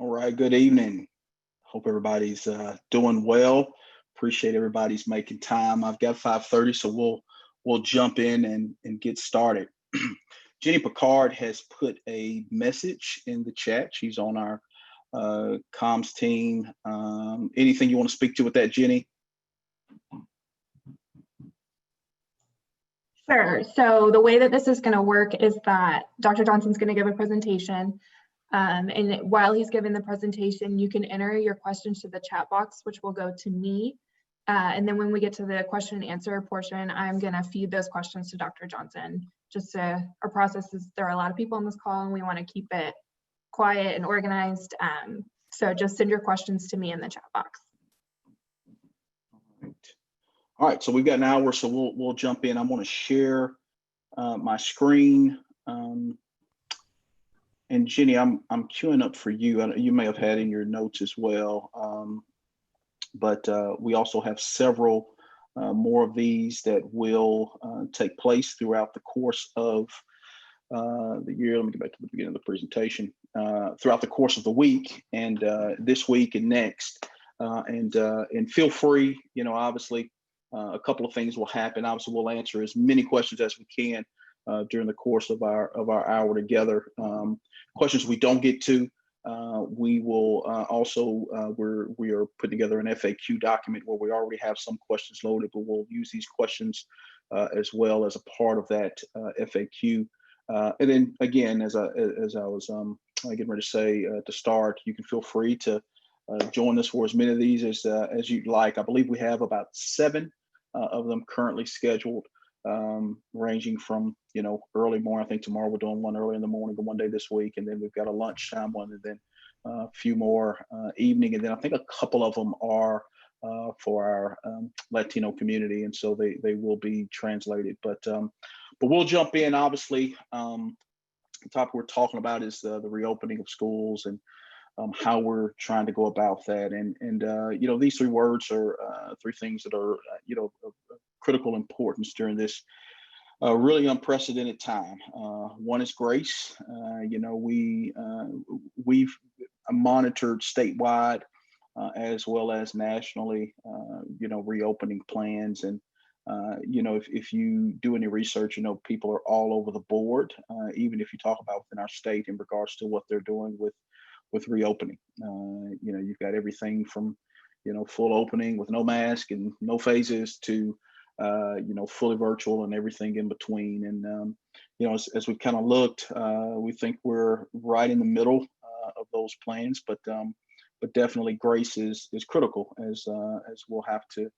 All right, good evening. Hope everybody's doing well. Appreciate everybody's making time. I've got 5:30, so we'll jump in and get started. Jenny Picard has put a message in the chat. She's on our comms team. Anything you want to speak to with that, Jenny? Sure. So the way that this is going to work is that Dr. Johnson's going to give a presentation. And while he's giving the presentation, you can enter your questions to the chat box, which will go to me. And then when we get to the question and answer portion, I'm going to feed those questions to Dr. Johnson. Our process is there are a lot of people on this call and we want to keep it quiet and organized. So just send your questions to me in the chat box. All right, so we've got an hour, so we'll jump in. I'm going to share my screen. And Jenny, I'm queuing up for you. You may have had in your notes as well, but we also have several more of these that will take place throughout the course of the year. Let me get back to the beginning of the presentation. Throughout the course of the week and this week and next, and feel free. Obviously, a couple of things will happen. Obviously, we'll answer as many questions as we can during the course of our hour together. Questions we don't get to, we will also we are putting together an FAQ document where we already have some questions loaded, but we'll use these questions as well as a part of that FAQ. And then again, as I was getting ready to say to start, you can feel free to join us for as many of these as you'd like. I believe we have about 7 of them currently scheduled, ranging from early morning. I think tomorrow we're doing one early in the morning, but one day this week, and then we've got a lunchtime one, and then a few more evening, and then I think a couple of them are for our Latino community, and so they will be translated. But we'll jump in. Obviously, the topic we're talking about is the reopening of schools and how we're trying to go about that. And these 3 words are 3 things that are of critical importance during this really unprecedented time. One is grace. We've monitored statewide as well as nationally, reopening plans. And if you do any research, people are all over the board, even if you talk about within our state in regards to what they're doing with reopening. You've got everything from full opening with no mask and no phases to fully virtual and everything in between. And as we've kind of looked, we think we're right in the middle of those plans, but definitely grace is critical as we'll have to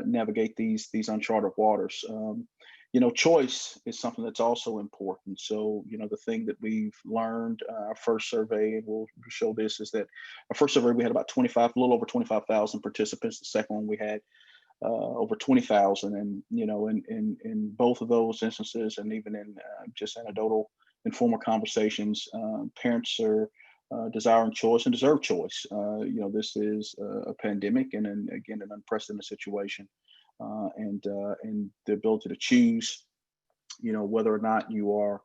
navigate these uncharted waters. Choice is something that's also important. So, the thing that we've learned, our first survey, and we'll show this, is that our first survey, we had about a little over 25,000 participants. The second one, we had over 20,000. And, in both of those instances, and even in just anecdotal, informal conversations, parents are desiring choice and deserve choice. This is a pandemic and again, an unprecedented situation. And the ability to choose, whether or not you are,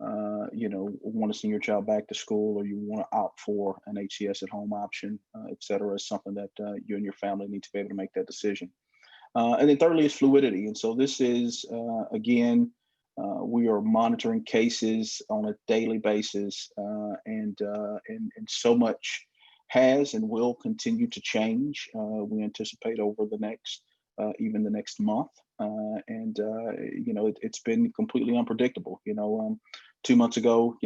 want to send your child back to school, or you want to opt for an HCS at home option, et cetera, is something that you and your family need to be able to make that decision. And then thirdly is fluidity. And so this is, again, we are monitoring cases on a daily basis, and so much has and will continue to change. We anticipate over the next even the next month. It's been completely unpredictable. 2 months ago,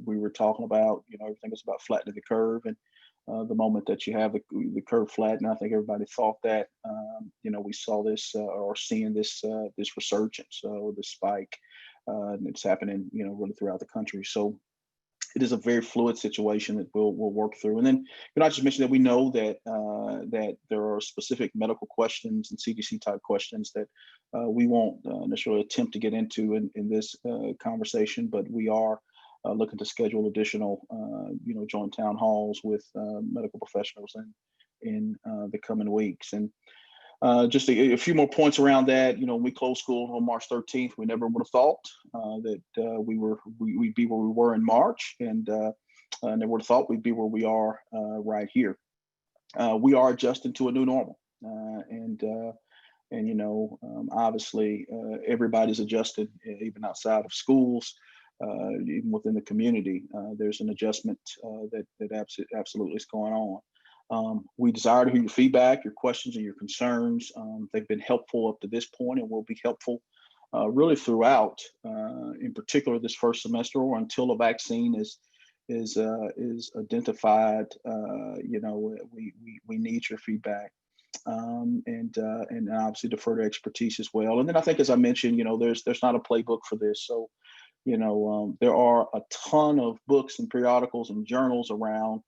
we were talking about, everything was about flattening the curve. And the moment that you have the curve flatten, I think everybody thought that, we saw this or seeing this resurgence, this spike, and it's happening, really throughout the country. So it is a very fluid situation that we'll work through. And then, I just mentioned that we know that that there are specific medical questions and CDC type questions that we won't necessarily attempt to get into in this conversation, but we are looking to schedule additional, joint town halls with medical professionals in the coming weeks. And just a few more points around that. We closed school on March 13th. We never would have thought that we'd be where we were in March. And never would have thought we'd be where we are right here. We are adjusting to a new normal, and obviously everybody's adjusted, even outside of schools, even within the community. There's an adjustment that absolutely is going on. We desire to hear your feedback, your questions, and your concerns. They've been helpful up to this point and will be helpful really throughout, in particular this first semester or until a vaccine is identified. We need your feedback, and obviously defer to expertise as well. And then I think, as I mentioned, there's not a playbook for this. So there are a ton of books and periodicals and journals around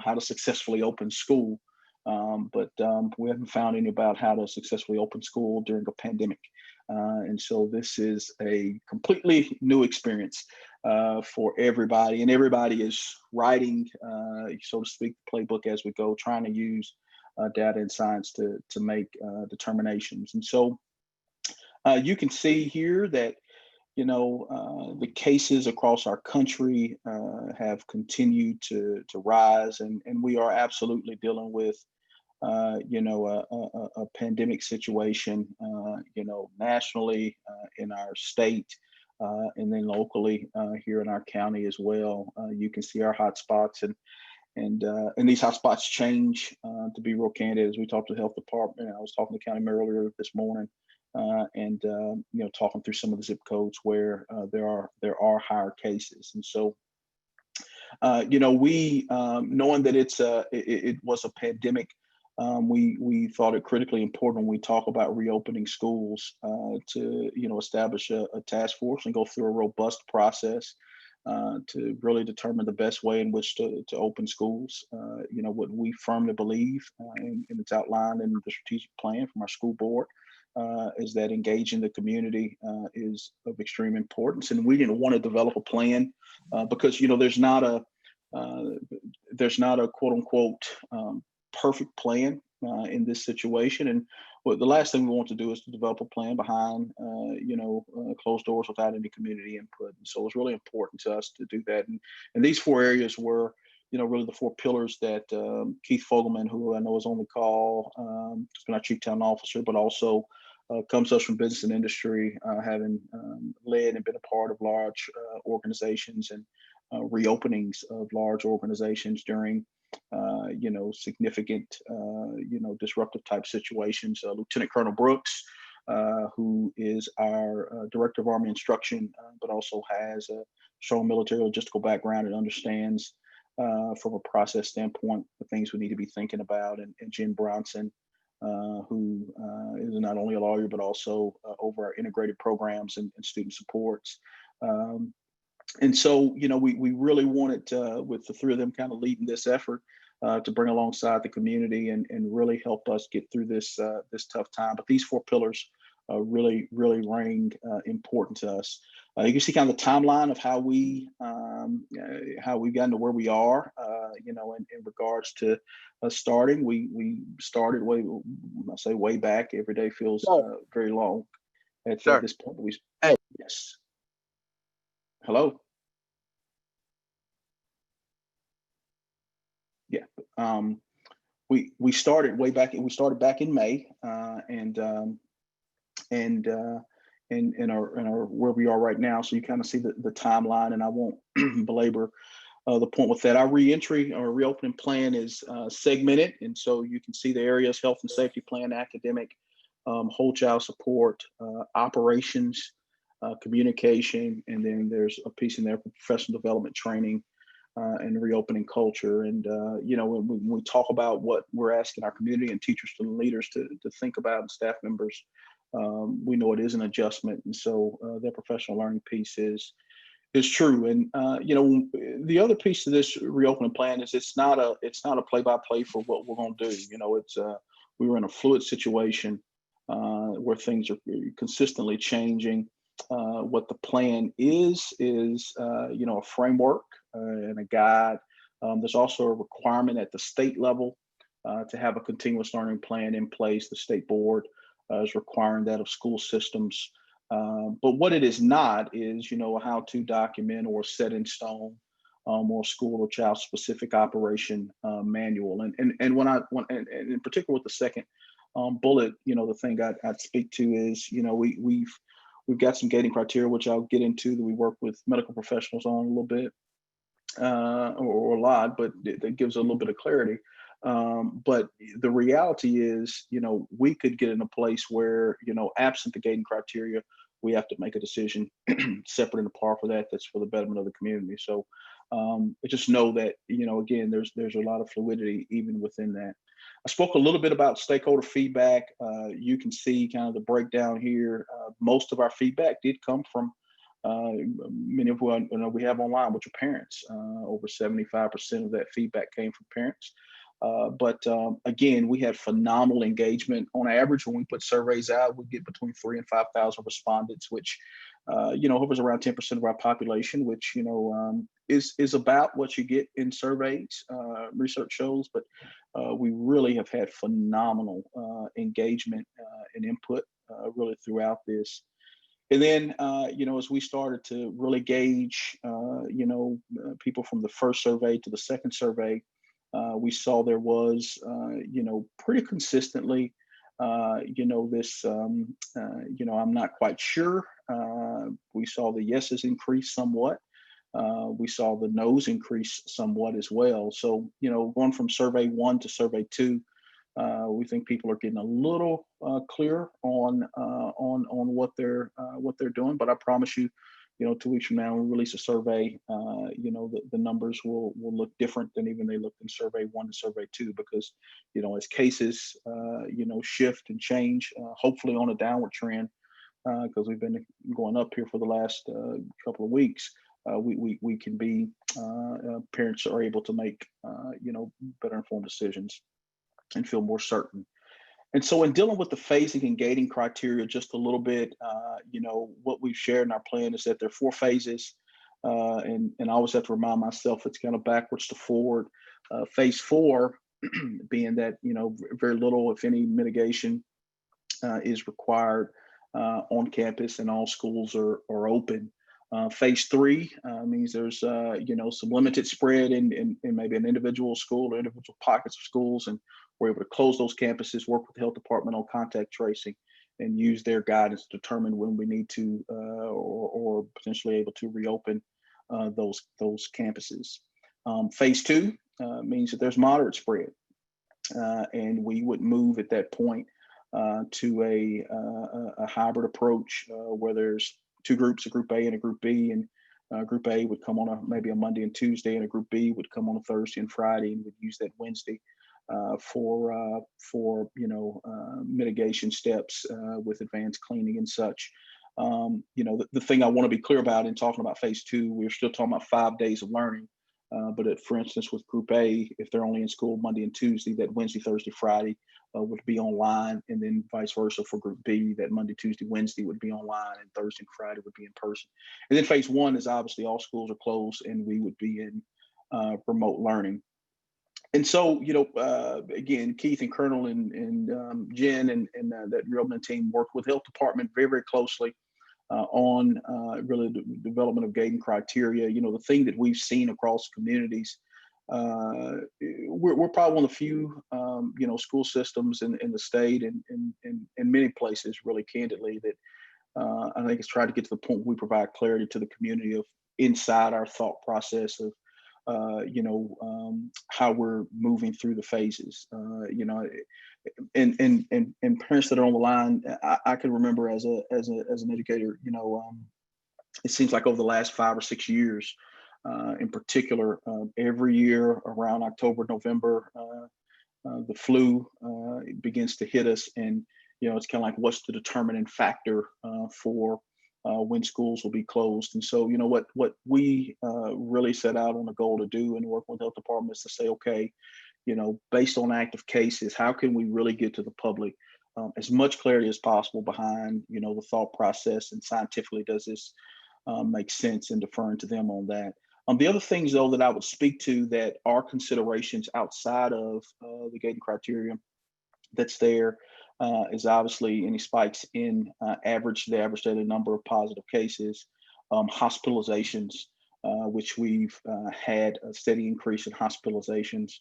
how to successfully open school, but we haven't found any about how to successfully open school during a pandemic. And so this is a completely new experience for everybody, and everybody is writing, so to speak, the playbook as we go, trying to use data and science to make determinations. And so you can see here that the cases across our country have continued to rise, and we are absolutely dealing with a pandemic situation, nationally, in our state, and then locally here in our county as well. You can see our hotspots, and these hotspots change. To be real candid, as we talked to the health department, I was talking to the county mayor earlier this morning, and talking through some of the zip codes where there are higher cases. And so we, knowing that it was a pandemic, we thought it critically important when we talk about reopening schools to establish a task force and go through a robust process to really determine the best way in which to open schools. What we firmly believe, and it's outlined in the strategic plan from our school board, is that engaging the community is of extreme importance. And we didn't want to develop a plan because there's not a quote unquote perfect plan in this situation. And the last thing we want to do is to develop a plan behind closed doors without any community input. And so it's really important to us to do that. And these four areas were really the four pillars that Keith Fogelman, who I know is on the call, has been our chief talent officer, but also comes to us from business and industry, having led and been a part of large organizations and reopenings of large organizations during significant disruptive type situations. Lieutenant Colonel Brooks, who is our director of Army Instruction, but also has a strong military logistical background and understands from a process standpoint the things we need to be thinking about. And Jen Bronson, who is not only a lawyer, but also over our integrated programs and student supports. And so, we really wanted, with the three of them kind of leading this effort, to bring alongside the community and really help us get through this tough time. But these four pillars really rang important to us. You can see kind of the timeline of how we've gotten to where we are. In regards to starting, we started way back. Every day feels very long at this point. Yes. Hello. Yeah. We started way back. We started back in May, and our where we are right now. So you kind of see the timeline, and I won't belabor the point with that. Our reentry or reopening plan is segmented, and so you can see the areas: health and safety plan, academic, whole child support, operations, communication, and then there's a piece in there for professional development training and reopening culture. And when we talk about what we're asking our community and teachers and leaders to think about, and staff members, we know it is an adjustment, and so their professional learning piece is true. And the other piece of this reopening plan is it's not a play-by-play for what we're going to do. It's we were in a fluid situation where things are consistently changing. What the plan is a framework and a guide. There's also a requirement at the state level to have a continuous learning plan in place. The state board is requiring that of school systems. But what it is not is, a how-to document or set in stone or school or child specific operation manual. And and in particular with the second bullet, the thing I'd speak to is, we've got some gating criteria, which I'll get into, that we work with medical professionals on a little bit, or a lot, but that gives a little bit of clarity. But the reality is, we could get in a place where, absent the gating criteria, we have to make a decision separate and apart for that. That's for the betterment of the community. So just know that, again, there's a lot of fluidity even within that. I spoke a little bit about stakeholder feedback. You can see kind of the breakdown here. Most of our feedback did come from many of what we have online, which are parents. Over 75% of that feedback came from parents. But again, we had phenomenal engagement. On average, when we put surveys out, we get between 3,000 and 5,000 respondents, which hovers around 10% of our population, which is about what you get in surveys. Research shows, but we really have had phenomenal engagement and input really throughout this. And then, as we started to really gauge, people from the first survey to the second survey, we saw there was, pretty consistently, this, I'm not quite sure. We saw the yeses increase somewhat. We saw the no's increase somewhat as well. So, going from survey 1 to survey 2, we think people are getting a little clearer on what they're doing. But I promise you, 2 weeks from now, when we release a survey, the numbers will look different than even they looked in survey 1 to survey 2, because, as cases, shift and change, hopefully on a downward trend, because we've been going up here for the last couple of weeks. We can be, parents are able to make, better informed decisions and feel more certain. And so, in dealing with the phasing and gating criteria just a little bit, what we've shared in our plan is that there are 4 phases. And I always have to remind myself it's kind of backwards to forward. Phase 4 being that, very little, if any, mitigation is required on campus and all schools are open. Phase 3 means there's some limited spread in maybe an individual school or individual pockets of schools, and we're able to close those campuses, work with the health department on contact tracing, and use their guidance to determine when we need to or potentially able to reopen those campuses. Phase 2 means that there's moderate spread, and we would move at that point to a hybrid approach where there's 2 groups, a group A and a group B, and group A would come on maybe a Monday and Tuesday, and a group B would come on a Thursday and Friday, and would use that Wednesday for mitigation steps with advanced cleaning and such. The thing I want to be clear about in talking about phase 2, we're still talking about 5 days of learning. But for instance, with Group A, if they're only in school Monday and Tuesday, that Wednesday, Thursday, Friday would be online, and then vice versa for Group B, that Monday, Tuesday, Wednesday would be online, and Thursday and Friday would be in person. And then phase 1 is obviously all schools are closed, and we would be in remote learning. And so, again, Keith and Colonel and Jen and that reopening team worked with health department very, very closely on really the development of gating criteria. The thing that we've seen across communities, we're probably one of the few, school systems in the state and in many places, really candidly, that I think it's tried to get to the point where we provide clarity to the community of inside our thought process of, how we're moving through the phases. And parents that are on the line, I can remember as an educator, it seems like over the last 5 or 6 years, in particular, every year around October, November, the flu begins to hit us, and it's kind of like, what's the determining factor for when schools will be closed. And so, what we really set out on a goal to do and work with health department is to say, okay, based on active cases, how can we really get to the public as much clarity as possible behind, the thought process, and scientifically, does this make sense, and deferring to them on that. The other things, though, that I would speak to that are considerations outside of the gating criteria that's there is obviously any spikes in the average daily number of positive cases, hospitalizations. which we've had a steady increase in hospitalizations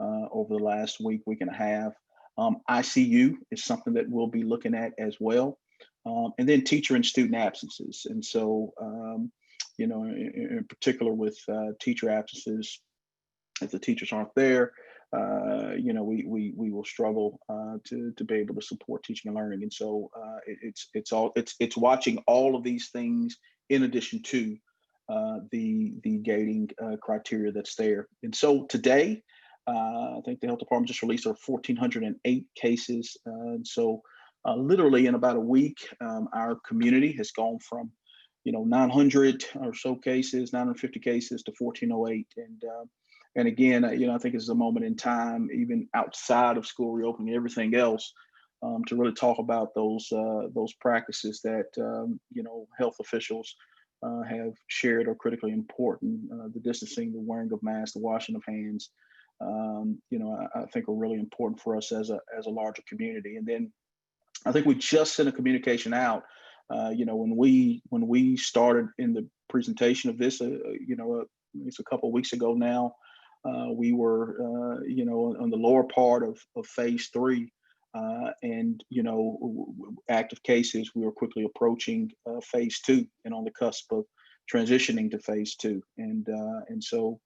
over the last week and a half. ICU is something that we'll be looking at as well. And then teacher and student absences. And so, in particular with teacher absences, if the teachers aren't there, we will struggle to be able to support teaching and learning. And so it's watching all of these things in addition to the gating criteria that's there. And so today, I think the health department just released our 1,408 cases. And so literally in about a week, our community has gone from 900 or so cases, 950 cases to 1,408. And again, I think it's a moment in time, even outside of school reopening, everything else, to really talk about those practices that health officials have shared are critically important. The distancing, the wearing of masks, the washing of hands, I think are really important for us as a larger community. And then I think we just sent a communication out. When we started in the presentation of this, it's a couple of weeks ago now. We were, on the lower part of phase 3, and active cases. We were quickly approaching phase 2, and on the cusp of transitioning to phase 2. And so,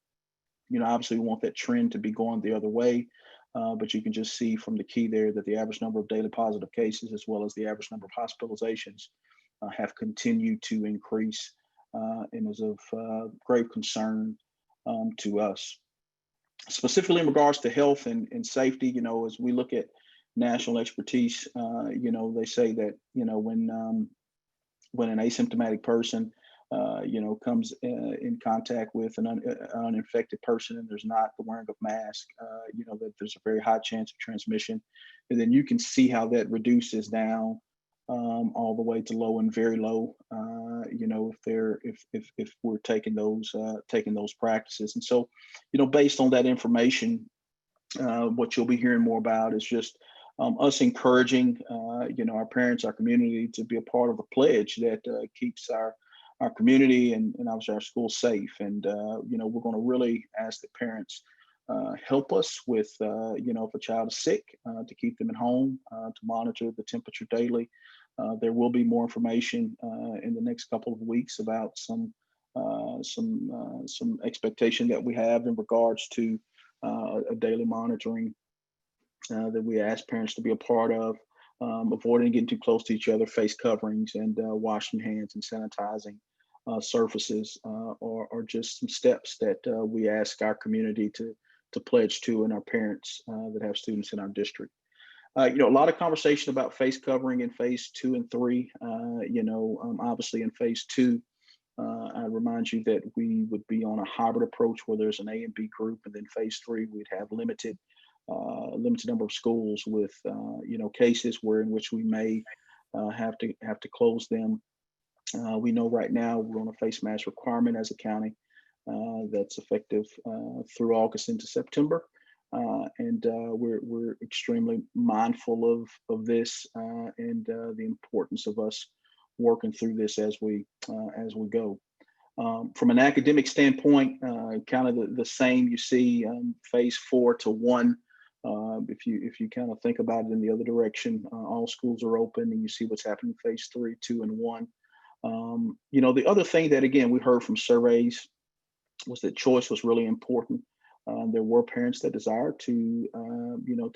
obviously, we want that trend to be going the other way. But you can just see from the key there that the average number of daily positive cases, as well as the average number of hospitalizations, have continued to increase, and is of grave concern to us. Specifically in regards to health and safety, as we look at national expertise, they say that, when an asymptomatic person, comes in contact with an uninfected person and there's not the wearing of mask, that there's a very high chance of transmission. And then you can see how that reduces down all the way to low and very low, if we're taking those practices. And so, based on that information, what you'll be hearing more about is just us encouraging, our parents, our community to be a part of a pledge that keeps our community and obviously our schools safe. And, we're going to really ask the parents help us with, if a child is sick, to keep them at home, to monitor the temperature daily. There will be more information in the next couple of weeks about some expectation that we have in regards to a daily monitoring that we ask parents to be a part of, avoiding getting too close to each other, face coverings, and washing hands and sanitizing surfaces, or just some steps that we ask our community to pledge to, and our parents that have students in our district. A lot of conversation about face covering in phase 2 and 3. Obviously in phase 2, I remind you that we would be on a hybrid approach where there's an A and B group, and then phase 3 we'd have limited number of schools with cases in which we may have to close them. We know right now we're on a face mask requirement as a county that's effective through August into September. And we're extremely mindful of this and the importance of us working through this as we go. From an academic standpoint, kind of the same you see phase 4 to 1. If you kind of think about it in the other direction, all schools are open, and you see what's happening in phase 3, 2, and 1. The other thing that, again, we heard from surveys was that choice was really important. There were parents that desired to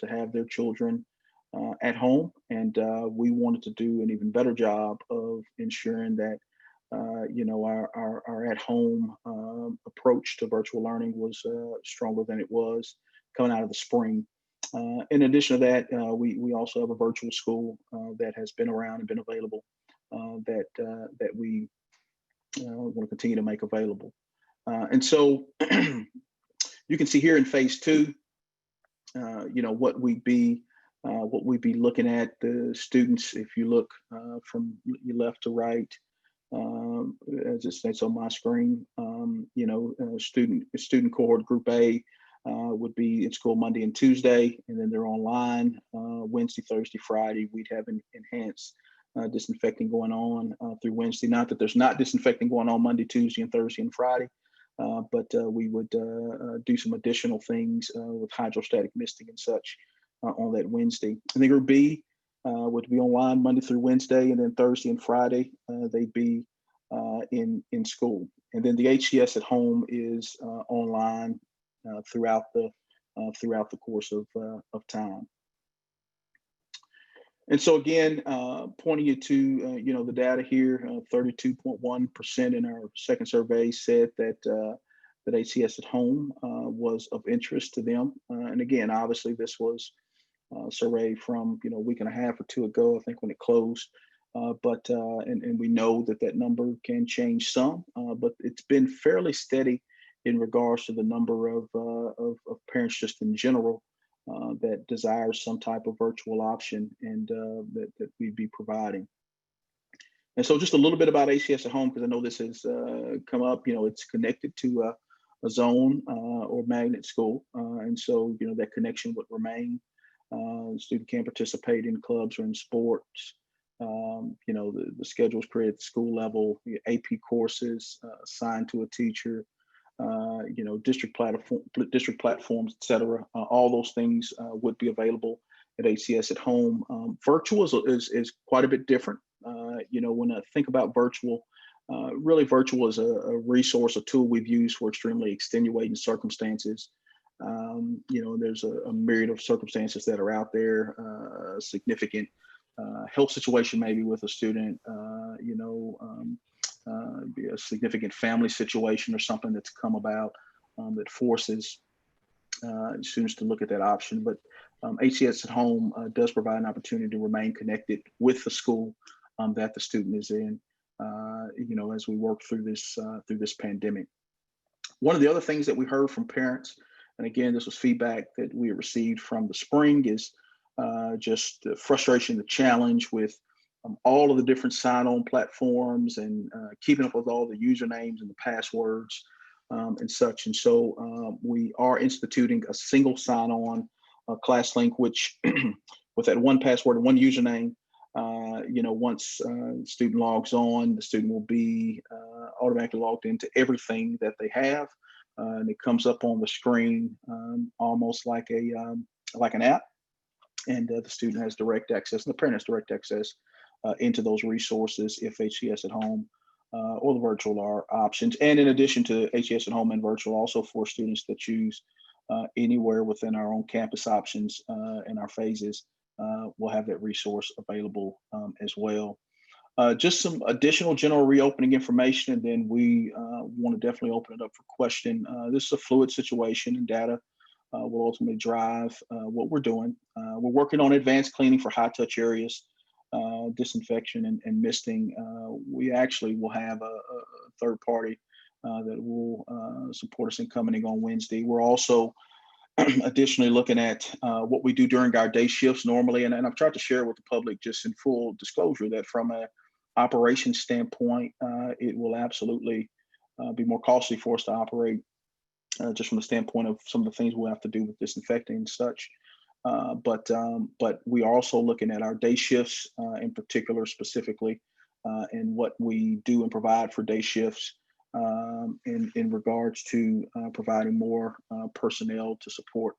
have their children at home, and we wanted to do an even better job of ensuring that our at-home approach to virtual learning was stronger than it was coming out of the spring. In addition to that, we also have a virtual school that has been around and been available that we want to continue to make available. And so you can see here in phase 2, what we'd be looking at. The students, if you look from your left to right, as it states on my screen, student cohort group A would be in school Monday and Tuesday, and then they're online Wednesday, Thursday, Friday. We'd have enhanced disinfecting going on through Wednesday. Not that there's not disinfecting going on Monday, Tuesday, and Thursday and Friday, but we would do some additional things with hydrostatic misting and such on that Wednesday. And then Group B would be online Monday through Wednesday, and then Thursday and Friday they'd be in school. And then the HCS at home is online throughout the course of time. And so again, pointing you to the data here, 32.1% in our second survey said that that HCS at home was of interest to them. And again, obviously, this was a survey from a week and a half or two ago, I think, when it closed. And we know that number can change some, but it's been fairly steady in regards to the number of parents just in general that desires some type of virtual option, and that we'd be providing. And so just a little bit about HCS at home, because I know this has come up. It's connected to a zone or magnet school, and so that connection would remain. The student can participate in clubs or in sports. The schedule is created at the school level, AP courses assigned to a teacher, district platforms, et cetera. All those things would be available at HCS at home. Virtual is quite a bit different. When I think about virtual, really virtual is a resource, a tool we've used for extremely extenuating circumstances. There's a myriad of circumstances that are out there, significant health situation maybe with a student, be a significant family situation or something that's come about that forces students to look at that option. But HCS at home does provide an opportunity to remain connected with the school that the student is in, as we work through this pandemic. One of the other things that we heard from parents, and again, this was feedback that we received from the spring, is just the frustration, the challenge with all of the different sign-on platforms and keeping up with all the usernames and the passwords and such. And so we are instituting a single sign-on ClassLink, which with that one password and one username, once the student logs on, the student will be automatically logged into everything that they have. And it comes up on the screen almost like an app. And the student has direct access, and the parent has direct access into those resources if HCS at home or the virtual are options. And in addition to HCS at home and virtual, also for students that choose anywhere within our own campus options and our phases, we'll have that resource available as well. Just some additional general reopening information, and then we want to definitely open it up for question. This is a fluid situation, and data will ultimately drive what we're doing. We're working on advanced cleaning for high touch areas, disinfection and misting. We actually will have a third party that will support us in coming on Wednesday. We're also additionally looking at what we do during our day shifts normally, and I've tried to share with the public just in full disclosure that from a operations standpoint, it will absolutely be more costly for us to operate just from the standpoint of some of the things we'll have to do with disinfecting and such. But we are also looking at our day shifts in particular, specifically, and what we do and provide for day shifts in regards to providing more personnel to support,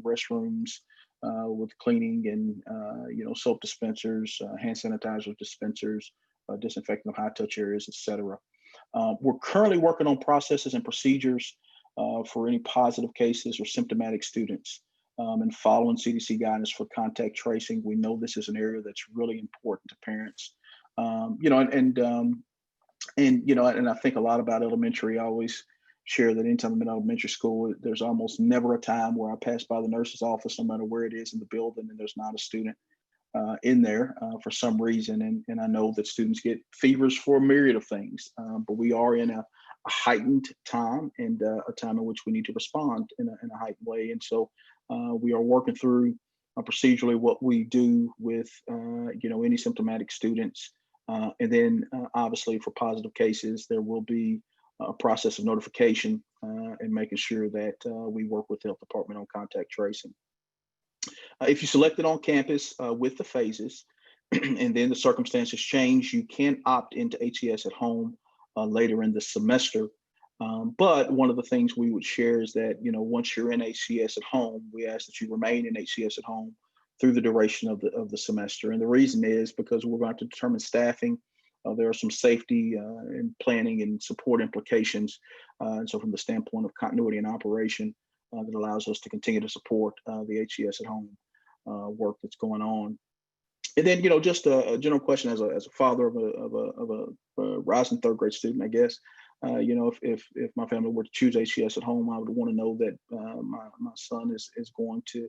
restrooms with cleaning and, soap dispensers, hand sanitizer dispensers, disinfecting of high touch areas, et cetera. We're currently working on processes and procedures for any positive cases or symptomatic students, and following CDC guidance for contact tracing. We know this is an area that's really important to parents. And I think a lot about elementary. I always share that anytime I'm in elementary school, there's almost never a time where I pass by the nurse's office, no matter where it is in the building, and there's not a student in there for some reason. And I know that students get fevers for a myriad of things, but we are in a heightened time, and a time in which we need to respond in a heightened way. And so we are working through procedurally what we do with any symptomatic students. And then obviously for positive cases, there will be a process of notification and making sure that we work with the health department on contact tracing. If you selected on campus with the phases, and then the circumstances change, you can opt into HCS at home later in the semester. But one of the things we would share is that, once you're in HCS at home, we ask that you remain in HCS at home through the duration of the semester. And the reason is because we're going to determine staffing. There are some safety and planning and support implications. And so from the standpoint of continuity and operation, that allows us to continue to support the HCS at home work that's going on. And then, just a general question as a father of a rising third grade student, I guess. If my family were to choose HCS at home, I would want to know that my son is going to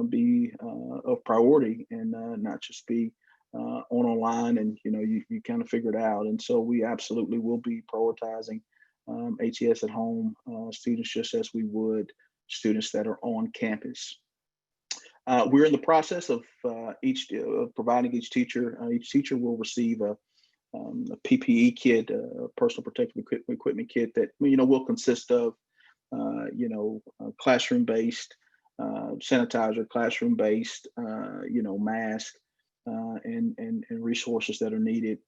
be of priority and not just be online and you kind of figure it out. And so we absolutely will be prioritizing HCS at home students just as we would students that are on campus. We're in the process of providing each teacher. Each teacher will receive a PPE kit, a personal protective equipment kit that will consist of classroom-based sanitizer, classroom-based mask, and resources that are needed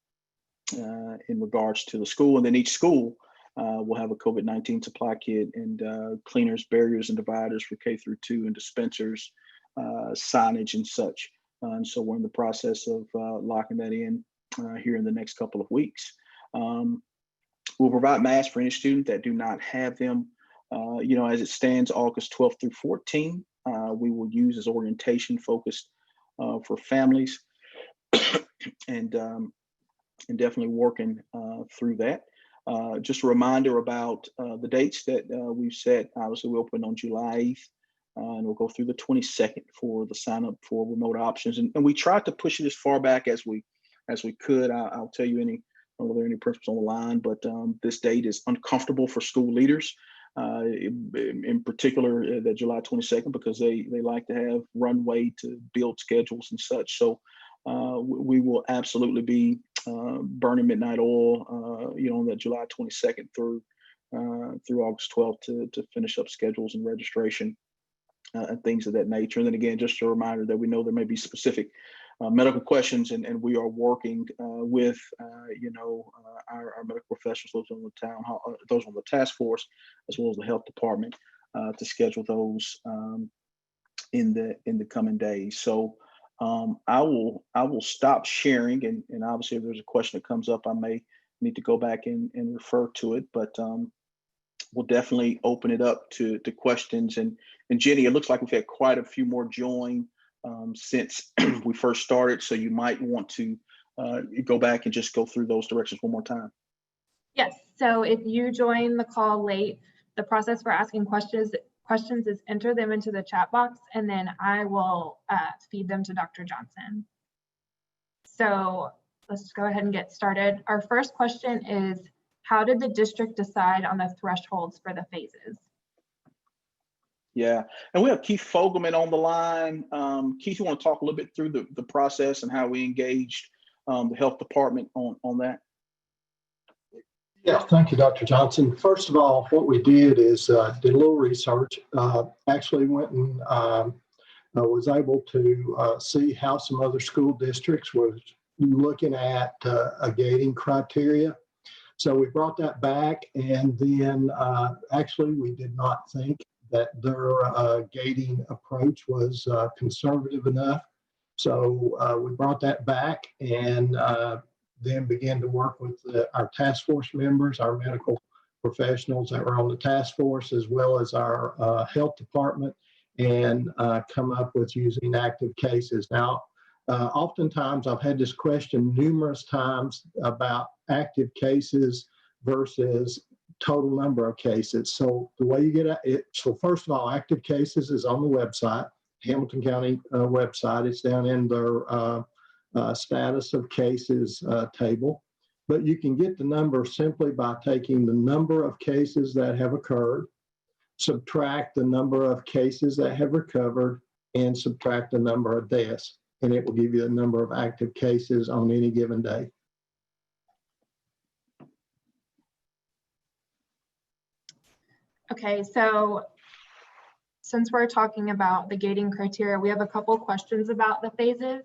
in regards to the school. And then each school will have a COVID-19 supply kit and cleaners, barriers, and dividers for K through 2 and dispensers, signage and such. And so we're in the process of locking that in here in the next couple of weeks. We'll provide masks for any student that do not have them. As it stands, August 12th through 14th, we will use as orientation focused for families, and definitely working through that. Just a reminder about the dates that we've set. Obviously, we open on July 8th. And we'll go through the 22nd for the sign up for remote options. And we tried to push it as far back as we could. I'll tell you I don't know if there are any principals on the line, but this date is uncomfortable for school leaders, in particular that July 22nd, because they like to have runway to build schedules and such. So we will absolutely be burning midnight oil, on that July 22nd through August 12th to finish up schedules and registration. And things of that nature. And then again, just a reminder that we know there may be specific medical questions, and we are working with our medical professionals, those on the town hall, those on the task force, as well as the health department, to schedule those in the coming days. So I will stop sharing, and obviously if there's a question that comes up, I may need to go back and refer to it, but we'll definitely open it up to questions. And Jenny, it looks like we've had quite a few more join since we first started. So you might want to go back and just go through those directions one more time. Yes. So if you join the call late, the process for asking questions is enter them into the chat box, and then I will feed them to Dr. Johnson. So let's go ahead and get started. Our first question is, how did the district decide on the thresholds for the phases? Yeah, and we have Keith Fogelman on the line. Keith, you want to talk a little bit through the process and how we engaged the health department on that? Yeah, thank you, Dr. Johnson. First of all, what we did is did a little research, actually went and was able to see how some other school districts were looking at a gating criteria. So we brought that back, and then actually we did not think that their gating approach was conservative enough. So we brought that back and then began to work with our task force members, our medical professionals that were on the task force, as well as our health department, and come up with using active cases. Now, oftentimes I've had this question numerous times about active cases versus total number of cases. So the way you get it, so first of all, active cases is on the website, Hamilton County website. It's down in their status of cases table. But you can get the number simply by taking the number of cases that have occurred, subtract the number of cases that have recovered, and subtract the number of deaths. And it will give you the number of active cases on any given day. Okay, so since we're talking about the gating criteria, we have a couple questions about the phases.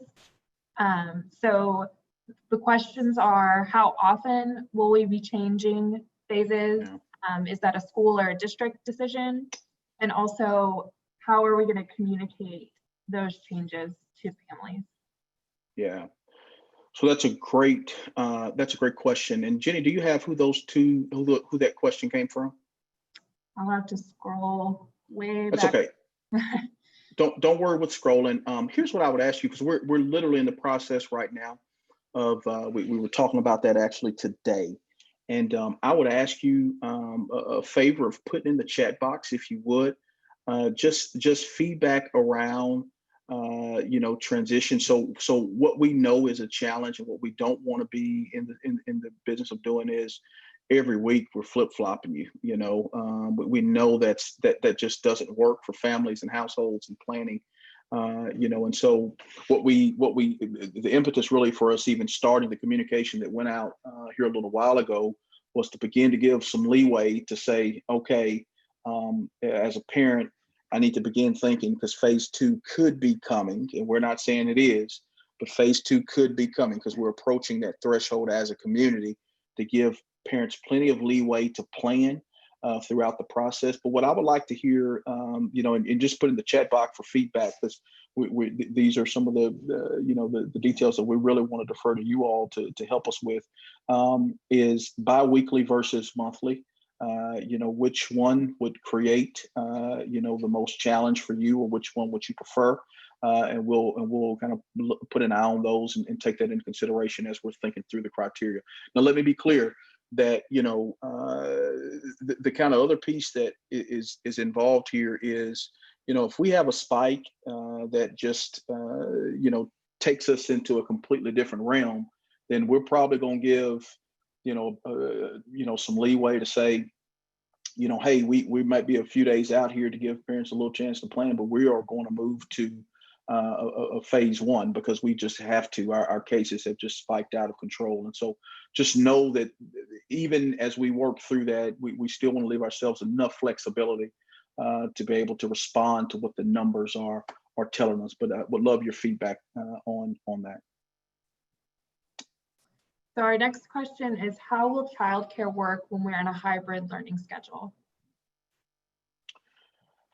So the questions are, how often will we be changing phases? Yeah. Is that a school or a district decision? And also, how are we going to communicate those changes to families? Yeah. So that's a great question. And Jenny, do you have who that question came from? I'll have to scroll way That's back. okay. Don't worry with scrolling. Here's what I would ask you, because we're literally in the process right now of we were talking about that actually today. And I would ask you a favor of putting in the chat box, if you would, just feedback around transition. So what we know is a challenge, and what we don't want to be in the business of doing is every week we're flip-flopping but we know that just doesn't work for families and households and planning. And so the impetus really for us even starting the communication that went out here a little while ago was to begin to give some leeway to say, okay, as a parent, I need to begin thinking, because phase 2 could be coming, and we're not saying it is, but phase 2 could be coming, because we're approaching that threshold as a community, to give parents plenty of leeway to plan throughout the process. But what I would like to hear, and just put in the chat box for feedback, because these are some of the details that we really want to defer to you all to help us with, is bi-weekly versus monthly. Which one would create the most challenge for you, or which one would you prefer? And we'll kind of put an eye on those and take that into consideration as we're thinking through the criteria. Now, let me be clear that the kind of other piece that is involved here is, if we have a spike that just takes us into a completely different realm, then we're probably going to give some leeway to say, hey, we might be a few days out here to give parents a little chance to plan, but we are going to move to a phase 1, because we just have to. Our cases have just spiked out of control. And so just know that even as we work through that, we still want to leave ourselves enough flexibility to be able to respond to what the numbers are telling us. But I would love your feedback on that. So our next question is, how will childcare work when we're in a hybrid learning schedule?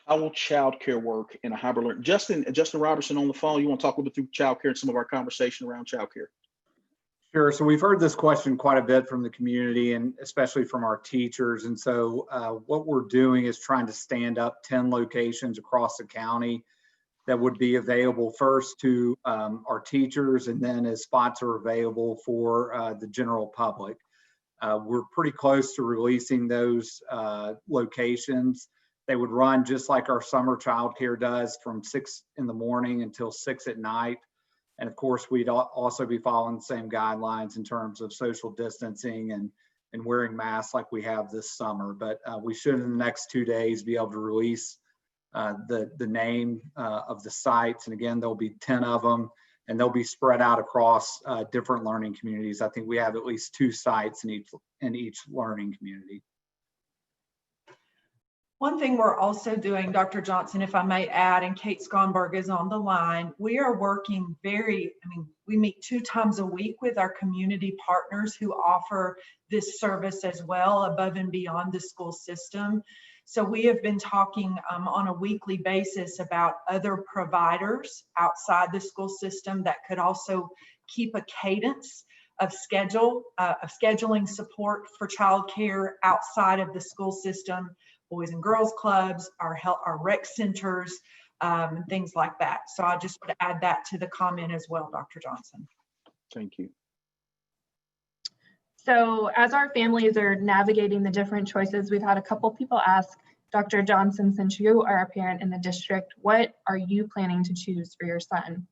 How will childcare work in a hybrid learning? Justin Robertson on the phone. You want to talk a little bit through childcare and some of our conversation around childcare? Sure. So we've heard this question quite a bit from the community, and especially from our teachers. And so what we're doing is trying to stand up 10 locations across the county that would be available first to our teachers, and then as spots are available for the general public. We're pretty close to releasing those locations. They would run just like our summer childcare does, from 6 in the morning until 6 at night. And of course, we'd also be following the same guidelines in terms of social distancing and wearing masks like we have this summer. But we should, in the next 2 days, be able to release the name of the sites. And again, there'll be 10 of them, and they'll be spread out across different learning communities. I think we have at least 2 sites in each learning community. One thing we're also doing, Dr. Johnson, if I may add, and Kate Skonberg is on the line, we are working we meet 2 times a week with our community partners who offer this service as well, above and beyond the school system. So we have been talking on a weekly basis about other providers outside the school system that could also keep a cadence of scheduling support for childcare outside of the school system, Boys and Girls Clubs, our rec centers, things like that. So I just want to add that to the comment as well, Dr. Johnson. Thank you. So as our families are navigating the different choices, we've had a couple people ask, Dr. Johnson, since you are a parent in the district, what are you planning to choose for your son?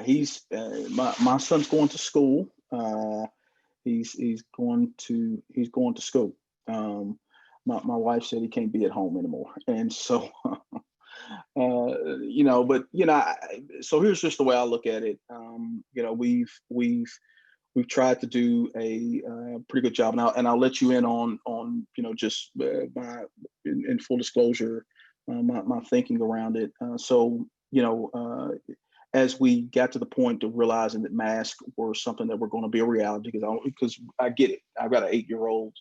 He's my son's going to school. He's going to school. My wife said he can't be at home anymore, and so so here's just the way I look at it. We've tried to do a pretty good job now, and I'll let you in on just in full disclosure, my thinking around it. as we got to the point of realizing that masks were something that were going to be a reality, because I get it. I've got an 8-year-old.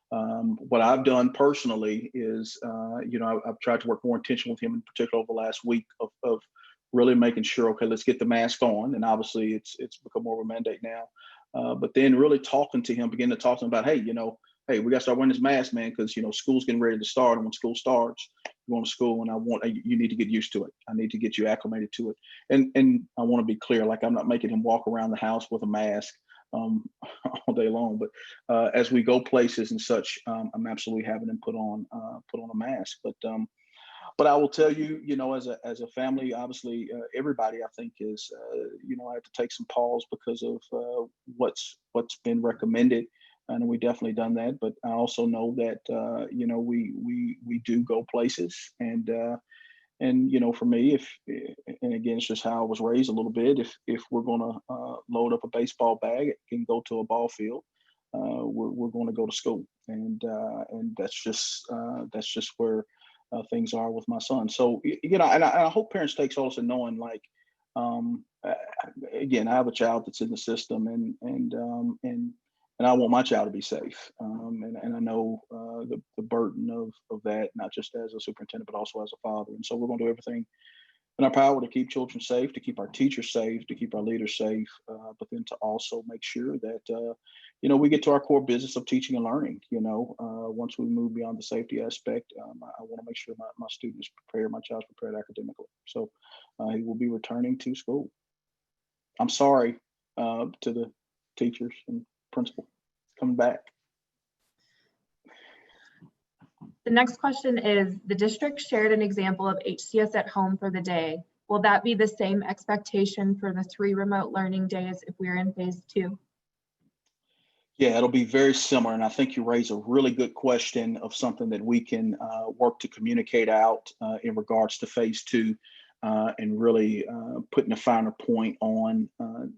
What I've done personally is, I've tried to work more intentional with him, in particular over the last week, of really making sure, okay, let's get the mask on. And obviously it's become more of a mandate now. But then really talking to him, beginning to talk to him about, hey, hey, we got to start wearing this mask, man, because, school's getting ready to start. And when school starts, you're going to school, and you need to get used to it. I need to get you acclimated to it. And I want to be clear, like, I'm not making him walk around the house with a mask all day long. But as we go places and such, I'm absolutely having them put on a mask. But I will tell you, as a family, obviously, everybody, I think, is, I have to take some pause because of what's been recommended, and we definitely done that. But I also know that we do go places, and for me, and again, it's just how I was raised a little bit. If we're gonna load up a baseball bag and go to a ball field, we're going to go to school, and that's just where things are with my son. So, and I hope parents take solace in knowing, like, again, I have a child that's in the system, and I want my child to be safe. And I know the burden of that, not just as a superintendent, but also as a father. And so we're going to do everything in our power to keep children safe, to keep our teachers safe, to keep our leaders safe, but then to also make sure that, we get to our core business of teaching and learning. Once we move beyond the safety aspect, I want to make sure my student is prepared, my child's prepared academically. So he will be returning to school. I'm sorry to the teachers and principal coming back. The next question is, the district shared an example of HCS at home for the day. Will that be the same expectation for the 3 remote learning days if we're in phase 2? Yeah, it'll be very similar. And I think you raise a really good question of something that we can work to communicate out in regards to phase 2, and really putting a finer point on,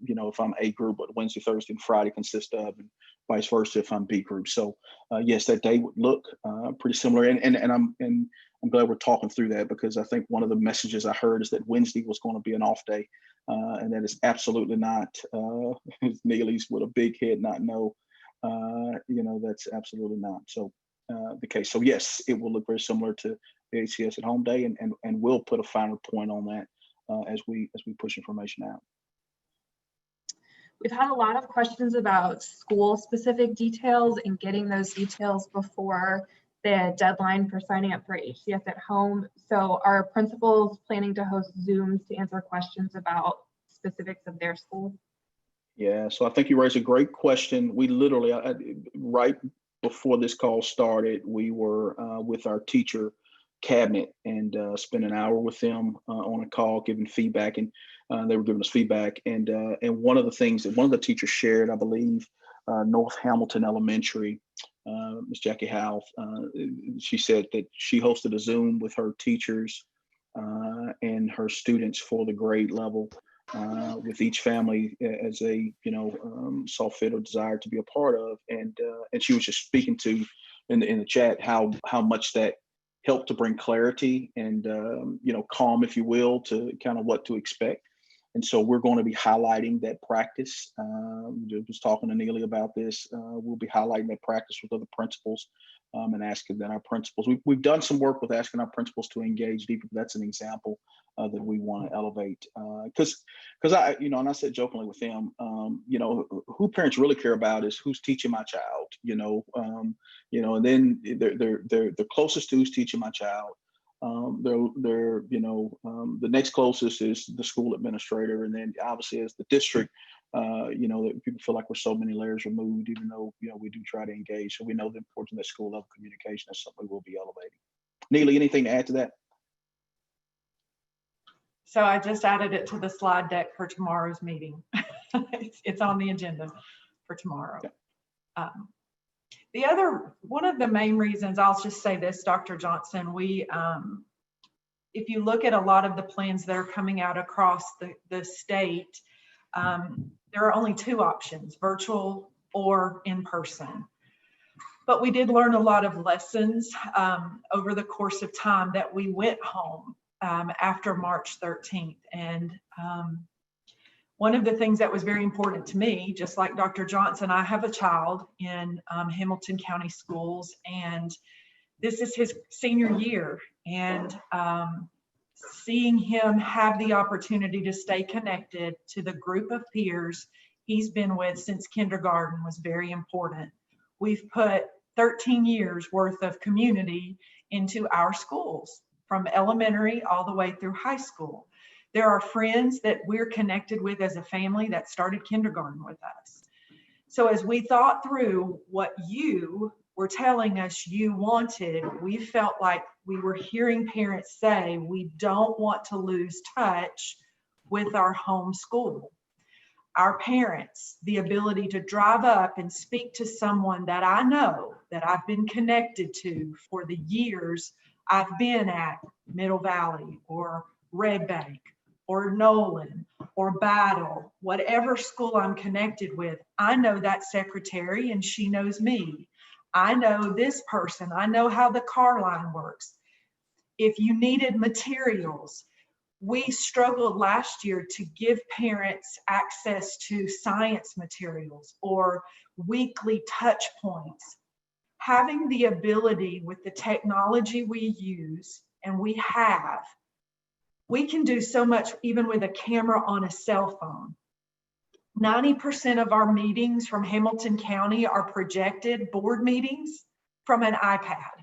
if I'm A group, what Wednesday, Thursday, and Friday consist of, and vice versa if I'm B group. So yes, that day would look pretty similar. And I'm glad we're talking through that, because I think one of the messages I heard is that Wednesday was going to be an off day, and that is absolutely not. Neely's with a big head, not no. That's absolutely not so the case. So yes, it will look very similar to the HCS at home day, and we'll put a finer point on that as we push information out. We've had a lot of questions about school specific details and getting those details before the deadline for signing up for HCS at home. So are principals planning to host Zooms to answer questions about specifics of their school? Yeah, so I think you raised a great question. We literally, right before this call started, we were with our teacher cabinet and spent an hour with them on a call, giving feedback, and they were giving us feedback. And one of the things that one of the teachers shared, I believe, North Hamilton Elementary, Ms. Jackie Howe, she said that she hosted a Zoom with her teachers and her students for the grade level, with each family as they saw fit or desired to be a part of, and she was just speaking to in the chat how much that helped to bring clarity and calm, if you will, to kind of what to expect. And so we're going to be highlighting that practice. I was talking to Neely about this. We'll be highlighting that practice with other principals, and asking that our principals. We've done some work with asking our principals to engage deeper. That's an example that we want to elevate, because I, and I said jokingly with them, who parents really care about is who's teaching my child, and then they're closest to who's teaching my child. The next closest is the school administrator, and then obviously as the district, that people feel like we're so many layers removed, even though we do try to engage. So we know the importance of that school level communication is something we'll be elevating. Neely, anything to add to that? So I just added it to the slide deck for tomorrow's meeting. It's on the agenda for tomorrow. Yeah. One of the main reasons, I'll just say this, Dr. Johnson, if you look at a lot of the plans that are coming out across the state, there are only 2 options, virtual or in person. But we did learn a lot of lessons over the course of time that we went home after March 13th. And one of the things that was very important to me, just like Dr. Johnson, I have a child in Hamilton County Schools, and this is his senior year. And seeing him have the opportunity to stay connected to the group of peers he's been with since kindergarten was very important. We've put 13 years worth of community into our schools, from elementary all the way through high school. There are friends that we're connected with as a family that started kindergarten with us. So as we thought through what you were telling us you wanted, we felt like we were hearing parents say, we don't want to lose touch with our home school. Our parents, the ability to drive up and speak to someone that I know, that I've been connected to for the years I've been at Middle Valley or Red Bank or Nolan or Battle, whatever school I'm connected with, I know that secretary and she knows me. I know this person. I know how the car line works. If you needed materials, we struggled last year to give parents access to science materials or weekly touch points. Having the ability with the technology we use and we have, we can do so much even with a camera on a cell phone. 90% of our meetings from Hamilton County are projected board meetings from an iPad.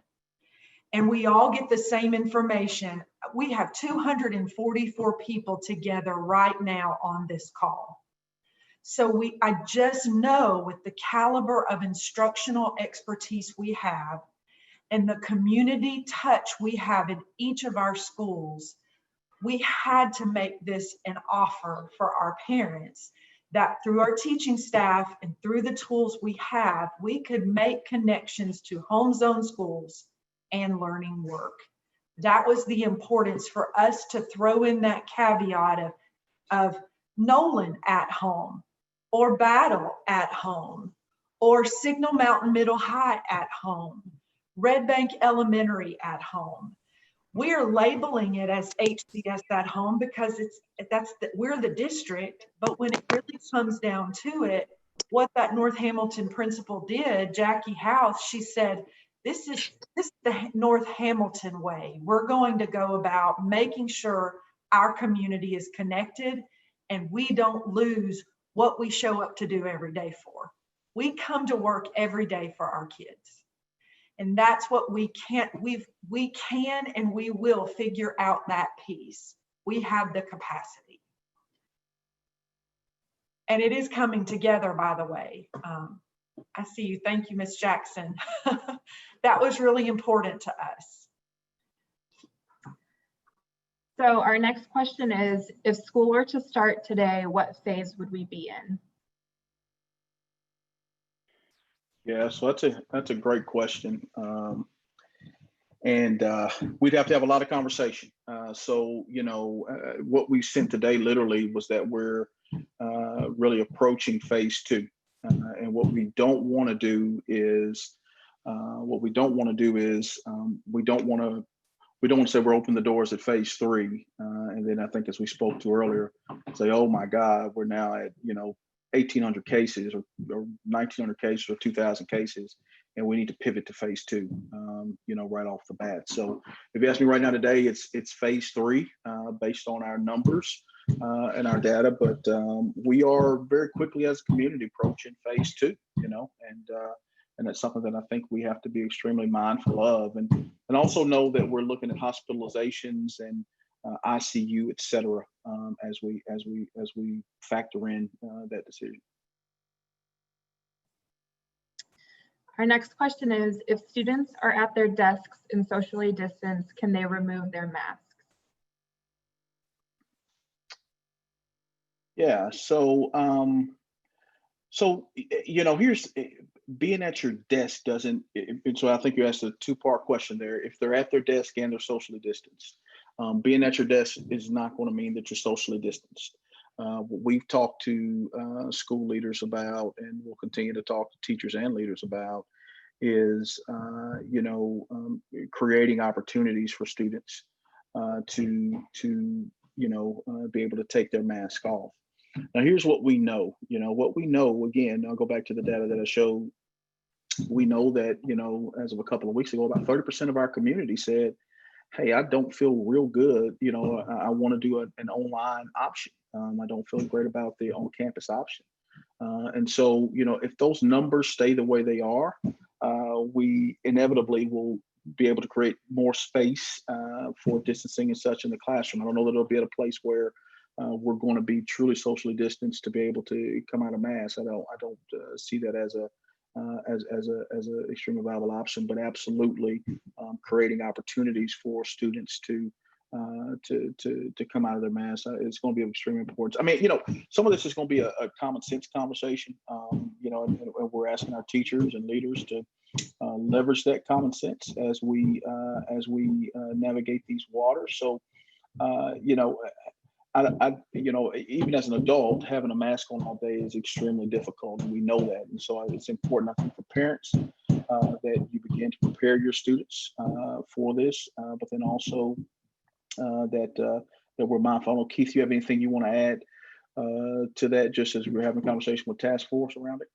And we all get the same information. We have 244 people together right now on this call. So I just know with the caliber of instructional expertise we have and the community touch we have in each of our schools, we had to make this an offer for our parents that through our teaching staff and through the tools we have, we could make connections to home zone schools and learning work. That was the importance for us to throw in that caveat of Nolan at home, or Battle at home, or Signal Mountain Middle High at home, Red Bank Elementary at home. We are labeling it as HCS at home because we're the district, but when it really comes down to it, what that North Hamilton principal did, Jackie House, she said, this is the North Hamilton way. We're going to go about making sure our community is connected and we don't lose what we show up to do every day for. We come to work every day for our kids. And that's what we can and we will figure out that piece. We have the capacity. And it is coming together, by the way. I see you. Thank you, Ms. Jackson. That was really important to us. So our next question is, if school were to start today, what phase would we be in? Yeah, so that's a great question, and we'd have to have a lot of conversation. So what we sent today literally was that we're really approaching phase 2, and what we don't want to do is we don't want to say we're opening the doors at phase 3, and then I think as we spoke to earlier, say, oh my God, we're now at 1,800 cases or 1,900 cases or 2,000 cases, and we need to pivot to phase 2, right off the bat. So if you ask me right now today, it's phase 3 based on our numbers and our data, but we are very quickly as a community approaching phase 2, and that's something that I think we have to be extremely mindful of, and also know that we're looking at hospitalizations and ICU, et cetera, as we factor in that decision. Our next question is, if students are at their desks and socially distanced, can they remove their masks? Yeah, so here's being at your desk doesn't, so I think you asked a 2-part question there. If they're at their desk and they're socially distanced, being at your desk is not going to mean that you're socially distanced. What we've talked to school leaders about, and we'll continue to talk to teachers and leaders about, is creating opportunities for students to be able to take their mask off. Now, here's what we know. What we know, again, I'll go back to the data that I showed. We know that, as of a couple of weeks ago, about 30% of our community said, hey, I don't feel real good. I want to do an online option. I don't feel great about the on-campus option. And so, if those numbers stay the way they are, we inevitably will be able to create more space for distancing and such in the classroom. I don't know that it'll be at a place where we're going to be truly socially distanced to be able to come out of mass. I don't see that as a extremely viable option, but absolutely creating opportunities for students to come out of their mask. It's going to be extremely important. I mean, some of this is going to be a common sense conversation, and we're asking our teachers and leaders to leverage that common sense as we navigate these waters. So, even as an adult, having a mask on all day is extremely difficult, and we know that. And so it's important, I think, for parents that you begin to prepare your students for this, but then also that we're mindful. I don't know, Keith, you have anything you want to add to that, just as we're having a conversation with task force around it?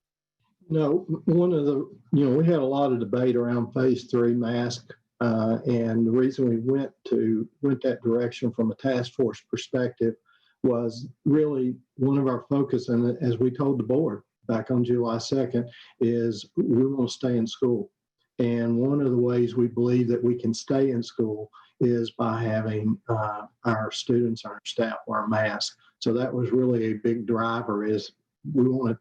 No, one of the, we had a lot of debate around phase 3 mask. And the reason we went that direction from a task force perspective was really one of our focus. And as we told the board back on July 2nd, is we want to stay in school. And one of the ways we believe that we can stay in school is by having our students, our staff wear masks. So that was really a big driver, is we want to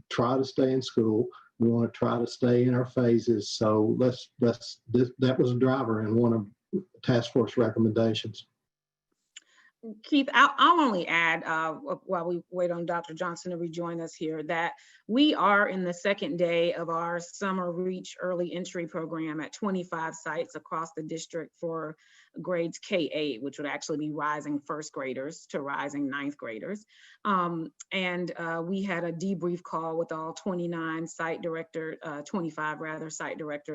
try to stay in school. We want to try to stay in our phases. So that was a driver in one of the task force recommendations. Keith, I'll only add, while we wait on Dr. Johnson to rejoin us here, that we are in the second day of our Summer Reach Early Entry program at 25 sites across the district for grades K-8, which would actually be rising first graders to rising ninth graders. And we had a debrief call with all 25 site directors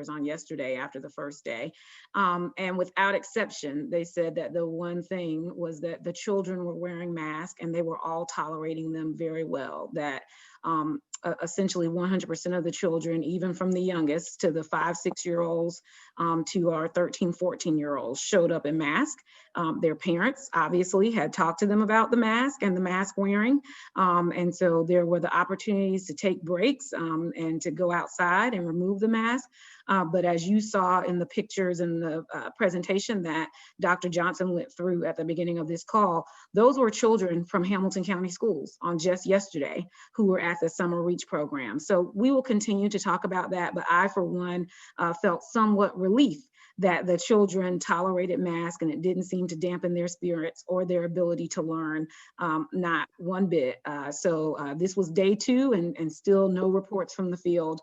on yesterday after the first day. And without exception, they said that the one thing was that the children were wearing masks and they were all tolerating them very well. That essentially 100% of the children, even from the youngest to the 5-6-year-olds to our 13-14-year-olds, showed up in mask. Their parents obviously had talked to them about the mask and the mask wearing. And so there were the opportunities to take breaks and to go outside and remove the mask. But as you saw in the pictures and the presentation that Dr. Johnson went through at the beginning of this call, those were children from Hamilton County Schools on just yesterday who were at the Summer Reach program. So we will continue to talk about that, but I, for one, felt somewhat relief that the children tolerated masks and it didn't seem to dampen their spirits or their ability to learn, not one bit. So this was day 2 and still no reports from the field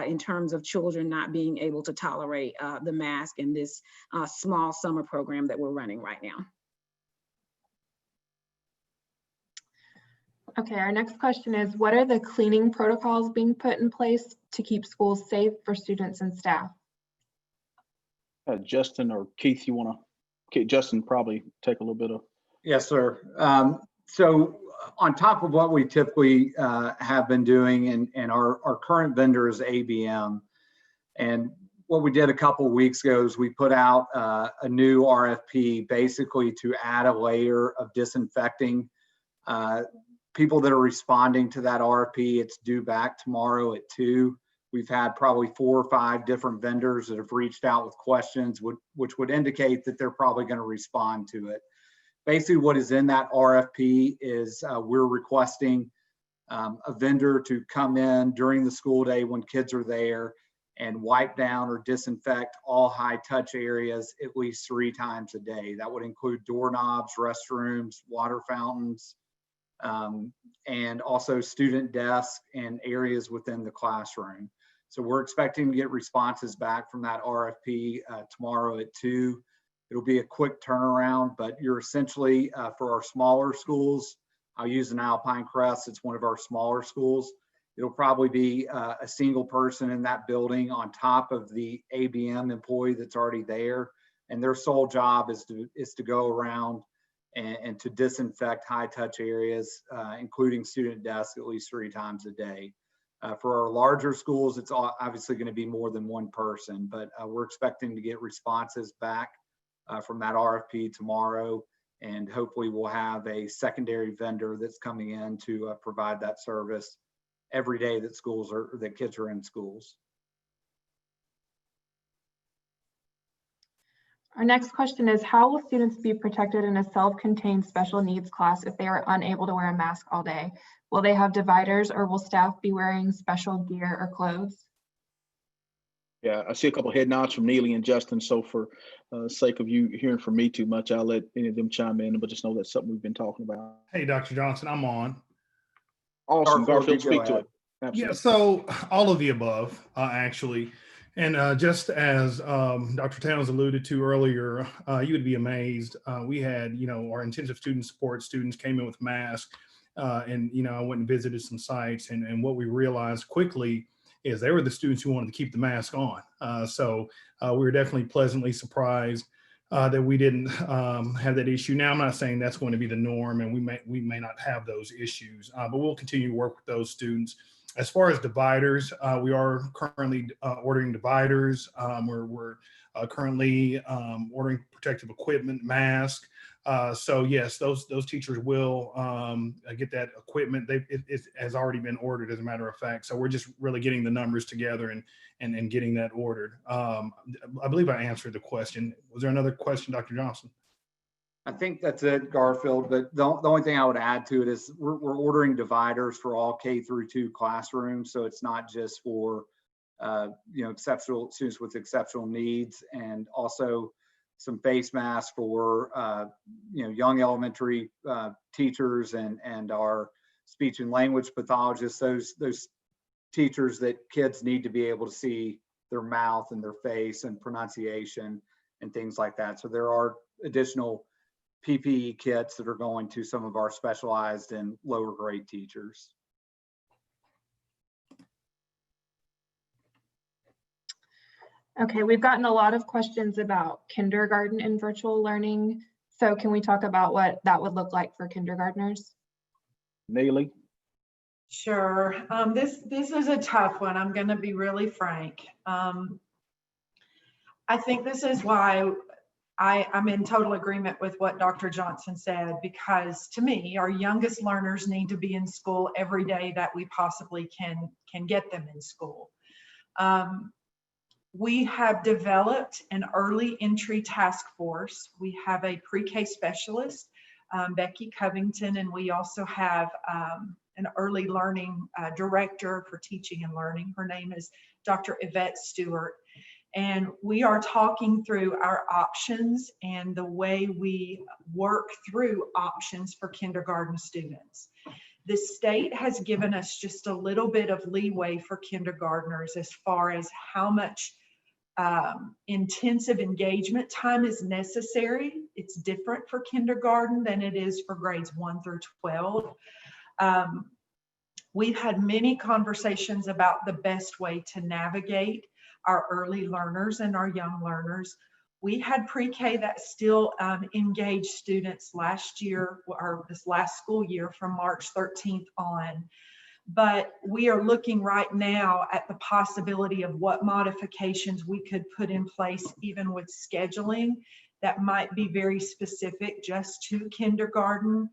in terms of children not being able to tolerate the mask in this small summer program that we're running right now. Okay, our next question is, what are the cleaning protocols being put in place to keep schools safe for students and staff? Justin or Keith, you want to? Justin, probably take a little bit of. Yes, sir. So on top of what we typically have been doing, and our current vendor is ABM, and what we did a couple of weeks ago is we put out a new RFP basically to add a layer of disinfecting. People that are responding to that RFP, it's due back tomorrow at 2. We've had probably 4 or 5 different vendors that have reached out with questions, which would indicate that they're probably going to respond to it. Basically, what is in that RFP is we're requesting a vendor to come in during the school day when kids are there and wipe down or disinfect all high touch areas at least 3 times a day. That would include doorknobs, restrooms, water fountains, and also student desks and areas within the classroom. So we're expecting to get responses back from that RFP tomorrow at 2. It'll be a quick turnaround, but you're essentially, for our smaller schools, I'll use an Alpine Crest, it's one of our smaller schools. It'll probably be a single person in that building on top of the ABM employee that's already there. and their sole job is to go around and to disinfect high touch areas, including student desks, at least 3 times a day. For our larger schools, it's obviously going to be more than one person, but we're expecting to get responses back from that RFP tomorrow, and hopefully we'll have a secondary vendor that's coming in to provide that service every day that kids are in schools. Our next question is, how will students be protected in a self-contained special needs class if they are unable to wear a mask all day? Will they have dividers, or will staff be wearing special gear or clothes? Yeah, I see a couple head nods from Neely and Justin. So for sake of you hearing from me too much, I'll let any of them chime in, but just know that's something we've been talking about. Hey, Dr. Johnson, I'm on. Awesome. Garfield, Garfield, speak go to ahead. it. Absolutely. Yeah, so all of the above, actually. And just as Dr. Towns alluded to earlier, you would be amazed. We had, our intensive student support students came in with masks, and, I went and visited some sites, and what we realized quickly is they were the students who wanted to keep the mask on. So we were definitely pleasantly surprised that we didn't have that issue. Now, I'm not saying that's going to be the norm, and we may not have those issues, but we'll continue to work with those students. As far as dividers, we are currently ordering dividers. We're currently ordering protective equipment, masks. So yes, those teachers will get that equipment. It has already been ordered, as a matter of fact. So we're just really getting the numbers together and getting that ordered. I believe I answered the question. Was there another question, Dr. Johnson? I think that's it, Garfield. But the only thing I would add to it is we're ordering dividers for all K-2 classrooms. So it's not just for exceptional students with exceptional needs, and also some face masks for young elementary teachers and our speech and language pathologists. Those teachers that kids need to be able to see their mouth and their face and pronunciation and things like that. So there are additional PPE kits that are going to some of our specialized and lower grade teachers. Okay, we've gotten a lot of questions about kindergarten and virtual learning. So can we talk about what that would look like for kindergartners? Neely? Sure. This is a tough one. I'm going to be really frank. I think this is why I'm in total agreement with what Dr. Johnson said, because to me, our youngest learners need to be in school every day that we possibly can get them in school. We have developed an early entry task force. We have a pre-K specialist, Becky Covington, and we also have an early learning director for teaching and learning. Her name is Dr. Yvette Stewart. And we are talking through our options and the way we work through options for kindergarten students. The state has given us just a little bit of leeway for kindergartners as far as how much intensive engagement time is necessary. It's different for kindergarten than it is for grades 1 through 12. We've had many conversations about the best way to navigate our early learners and our young learners. We had pre-K that still engaged students last year, or this last school year, from March 13th on. But we are looking right now at the possibility of what modifications we could put in place, even with scheduling, that might be very specific just to kindergarten.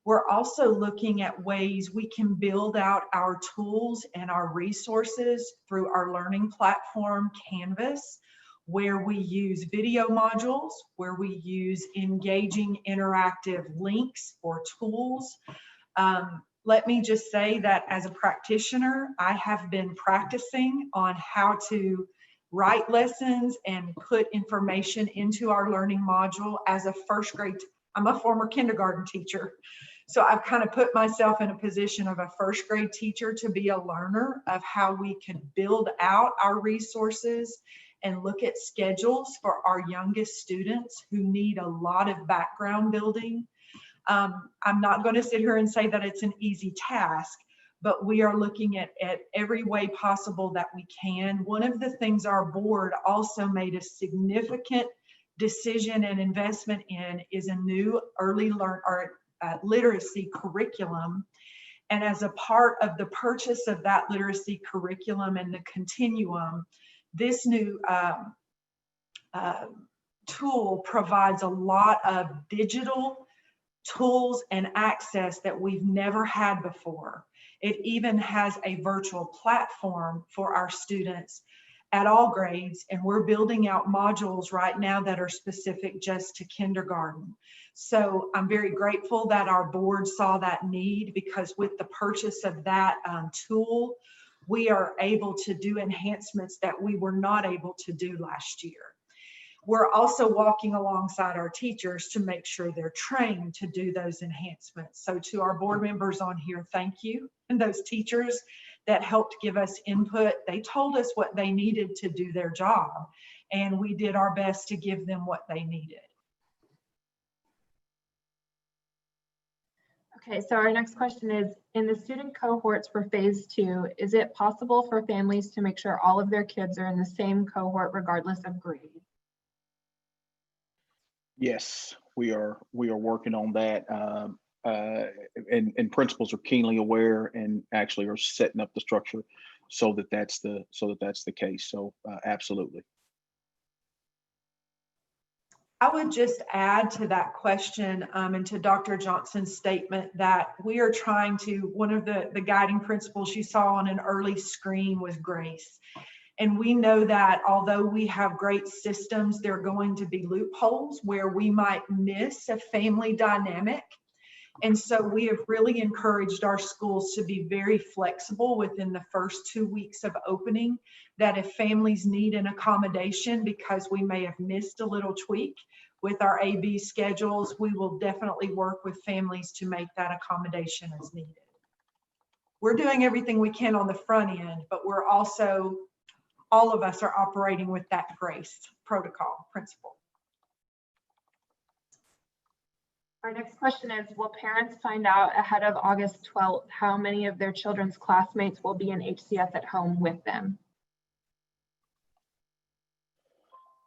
We're also looking at ways we can build out our tools and our resources through our learning platform, Canvas, where we use video modules, where we use engaging interactive links or tools. Let me just say that as a practitioner, I have been practicing on how to write lessons and put information into our learning module as a first grade. I'm a former kindergarten teacher. So I've kind of put myself in a position of a first grade teacher to be a learner of how we can build out our resources and look at schedules for our youngest students who need a lot of background building. I'm not going to sit here and say that it's an easy task, but we are looking at every way possible that we can. One of the things our board also made a significant decision and investment in is a new literacy curriculum. And as a part of the purchase of that literacy curriculum and the continuum, this new tool provides a lot of digital tools and access that we've never had before. It even has a virtual platform for our students at all grades, and we're building out modules right now that are specific just to kindergarten. So I'm very grateful that our board saw that need, because with the purchase of that tool, we are able to do enhancements that we were not able to do last year. We're also walking alongside our teachers to make sure they're trained to do those enhancements. So to our board members on here, thank you. And those teachers that helped give us input, they told us what they needed to do their job, and we did our best to give them what they needed. Okay, so our next question is, in the student cohorts for phase 2, is it possible for families to make sure all of their kids are in the same cohort regardless of grade? Yes, we are working on that. And principals are keenly aware and actually are setting up the structure so that that's the case. So absolutely. I would just add to that question and to Dr. Johnson's statement that we are trying to, one of the guiding principles you saw on an early screen was grace. And we know that although we have great systems, there are going to be loopholes where we might miss a family dynamic. And so we have really encouraged our schools to be very flexible within the first 2 weeks of opening, that if families need an accommodation because we may have missed a little tweak with our AB schedules, we will definitely work with families to make that accommodation as needed. We're doing everything we can on the front end, but we're also, all of us are operating with that grace protocol principle. Our next question is, will parents find out ahead of August 12th how many of their children's classmates will be in HCS at home with them?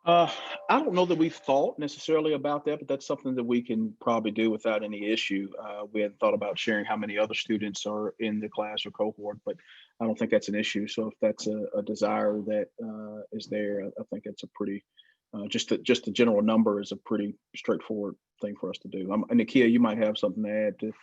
I don't know that we've thought necessarily about that, but that's something that we can probably do without any issue. We hadn't thought about sharing how many other students are in the class or cohort, but I don't think that's an issue. So if that's a desire that is there, I think it's a pretty, just the general number is a pretty straightforward thing for us to do. And Nakia, you might have something to add to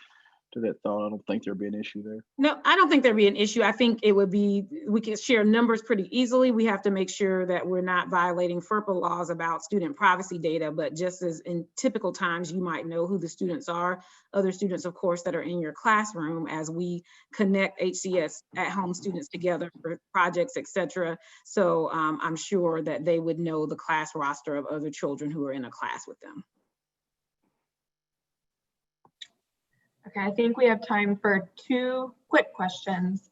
that thought. I don't think there'd be an issue there. No, I don't think there'd be an issue. I think it would be, we can share numbers pretty easily. We have to make sure that we're not violating FERPA laws about student privacy data, but just as in typical times, you might know who the students are, other students, of course, that are in your classroom as we connect HCS at home students together for projects, et cetera. So I'm sure that they would know the class roster of other children who are in a class with them. Okay, I think we have time for 2 quick questions.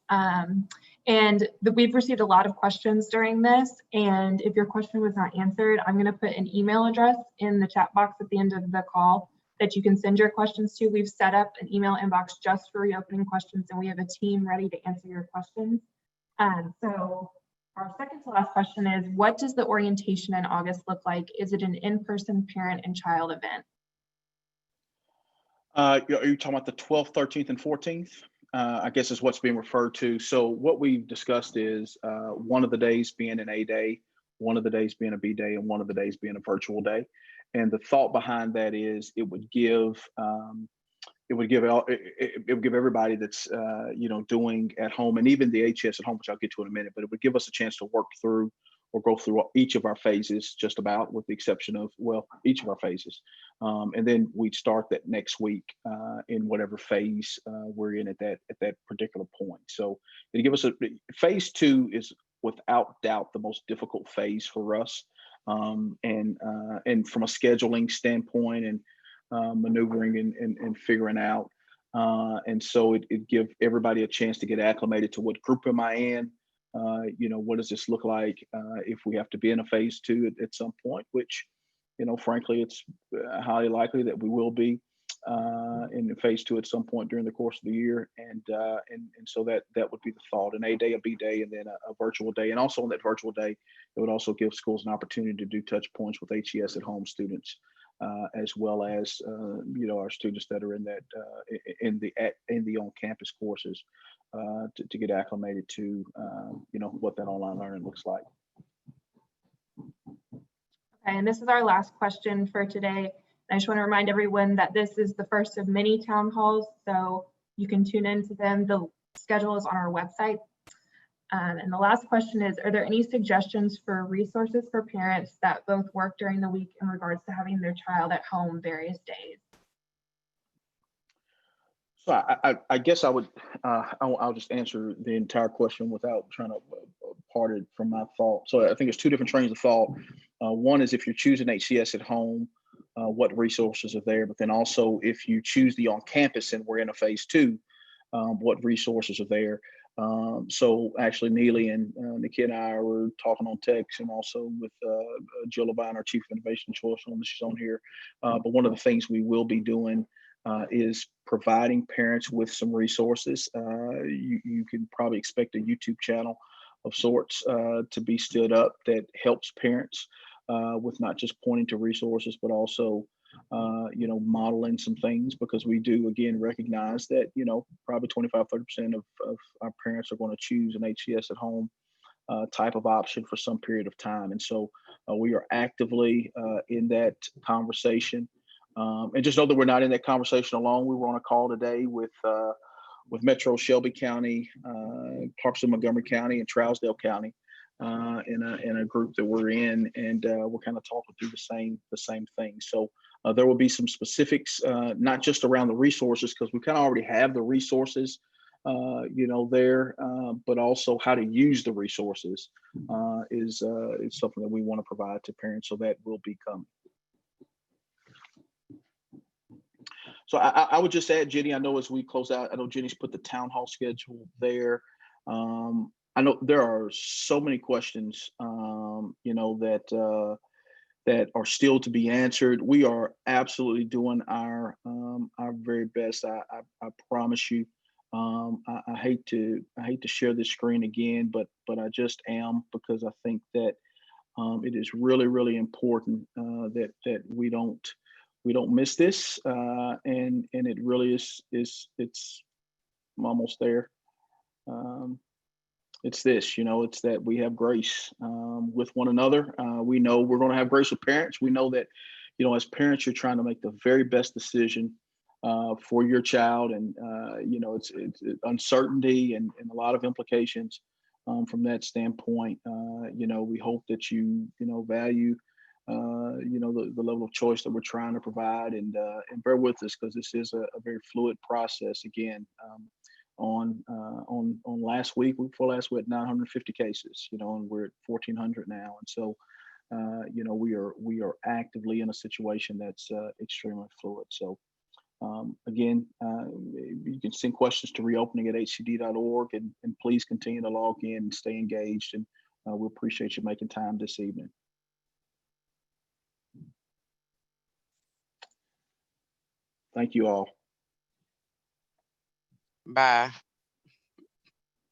We've received a lot of questions during this, and if your question was not answered, I'm going to put an email address in the chat box at the end of the call that you can send your questions to. We've set up an email inbox just for reopening questions, and we have a team ready to answer your questions. So our second to last question is, what does the orientation in August look like? Is it an in-person parent and child event? Are you talking about the 12th, 13th, and 14th? I guess is what's being referred to. So what we've discussed is one of the days being an A day, one of the days being a B day, and one of the days being a virtual day. And the thought behind that is it would give everybody that's doing at home, and even the HS at home, which I'll get to in a minute, but it would give us a chance to work through or go through each of our phases, just about, with the exception of, well, each of our phases. And then we'd start that next week in whatever phase we're in at that particular point. So it'd give us phase 2 is without doubt the most difficult phase for us. And from a scheduling standpoint and maneuvering and figuring out. And so it give everybody a chance to get acclimated to what group am I in? What does this look like if we have to be in a phase 2 at some point, which, frankly, it's highly likely that we will be. in phase 2 at some point during the course of the year. And so that would be the thought: an A day, a B day, and then a virtual day. And also on that virtual day, it would also give schools an opportunity to do touch points with HES at home students, as well as our students that are in that in the on-campus courses, to get acclimated to what that online learning looks like. Okay, and this is our last question for today. I just want to remind everyone that this is the first of many town halls, so you can tune into them. The schedule is on our website. And the last question is, are there any suggestions for resources for parents that both work during the week in regards to having their child at home various days? So I guess I'll just answer the entire question without trying to part it from my thought. So I think there's two different trains of thought. One is if you're choosing HCS at home, what resources are there? But then also if you choose the on-campus and we're in a phase 2, what resources are there? So actually Neely and Nikki and I were talking on text, and also with Jill Levine, our Chief of Innovation and Choice, she's on here. But one of the things we will be doing is providing parents with some resources. You can probably expect a YouTube channel of sorts to be stood up that helps parents with not just pointing to resources, but also modeling some things, because we do again recognize that probably 25-30% of our parents are going to choose an HCS at home type of option for some period of time. And so we are actively in that conversation. And just know that we're not in that conversation alone. We were on a call today with Metro Shelby County, parts of Montgomery County, and Trousdale County, in a group that we're in, and we're kind of talking through the same thing. So there will be some specifics, not just around the resources, because we kind of already have the resources, there, but also how to use the resources is something that we want to provide to parents. So that will be coming. So I would just add, Jenny, I know as we close out, I know Jenny's put the town hall schedule there. I know there are so many questions, that are still to be answered. We are absolutely doing our very best. I promise you. I hate to share this screen again, but I just am, because I think that it is really, really important that we don't miss this, and it really is. I'm almost there. It's this, it's that we have grace with one another. We know we're going to have grace with parents. We know that, as parents, you're trying to make the very best decision for your child, and it's uncertainty and a lot of implications from that standpoint. We hope that you value the level of choice that we're trying to provide, and bear with us, because this is a very fluid process. Again, on last week, before last, we had 950 cases, and we're at 1,400 now, and so we are actively in a situation that's extremely fluid. So again, you can send questions to reopening@hcd.org, and please continue to log in and stay engaged, and we appreciate you making time this evening. Thank you all. Bye.